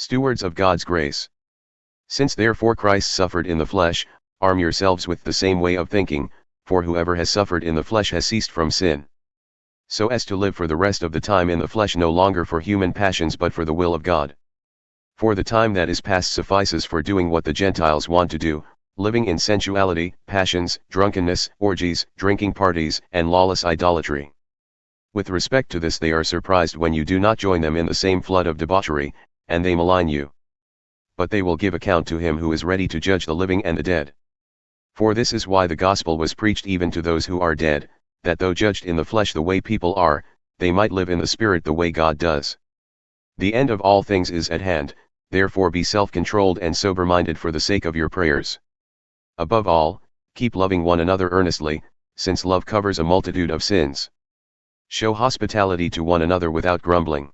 Stewards of God's grace. Since therefore Christ suffered in the flesh, arm yourselves with the same way of thinking, for whoever has suffered in the flesh has ceased from sin, so as to live for the rest of the time in the flesh no longer for human passions but for the will of God. For the time that is past suffices for doing what the Gentiles want to do, living in sensuality, passions, drunkenness, orgies, drinking parties, and lawless idolatry. With respect to this they are surprised when you do not join them in the same flood of debauchery, and they malign you. But they will give account to him who is ready to judge the living and the dead. For this is why the gospel was preached even to those who are dead, that though judged in the flesh the way people are, they might live in the spirit the way God does. The end of all things is at hand, therefore be self-controlled and sober-minded for the sake of your prayers. Above all, keep loving one another earnestly, since love covers a multitude of sins. Show hospitality to one another without grumbling.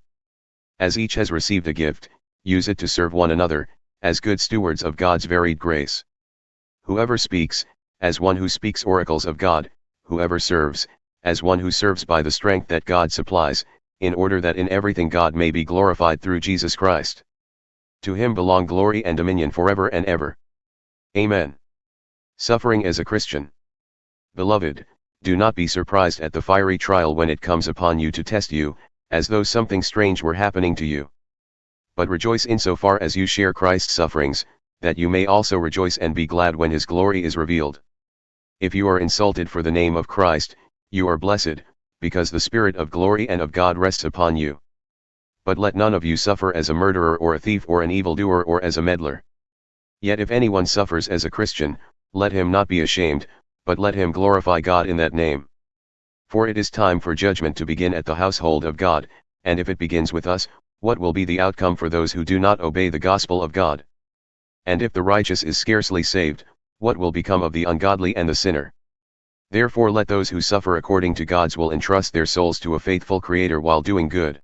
As each has received a gift, use it to serve one another, as good stewards of God's varied grace. Whoever speaks, as one who speaks oracles of God, whoever serves, as one who serves by the strength that God supplies, in order that in everything God may be glorified through Jesus Christ. To him belong glory and dominion forever and ever. Amen. Suffering as a Christian. Beloved, do not be surprised at the fiery trial when it comes upon you to test you, as though something strange were happening to you. But rejoice insofar as you share Christ's sufferings, that you may also rejoice and be glad when his glory is revealed. If you are insulted for the name of Christ, you are blessed, because the Spirit of glory and of God rests upon you. But let none of you suffer as a murderer or a thief or an evildoer or as a meddler. Yet if anyone suffers as a Christian, let him not be ashamed, but let him glorify God in that name. For it is time for judgment to begin at the household of God, and if it begins with us, what will be the outcome for those who do not obey the gospel of God? And if the righteous is scarcely saved, what will become of the ungodly and the sinner? Therefore let those who suffer according to God's will entrust their souls to a faithful Creator while doing good.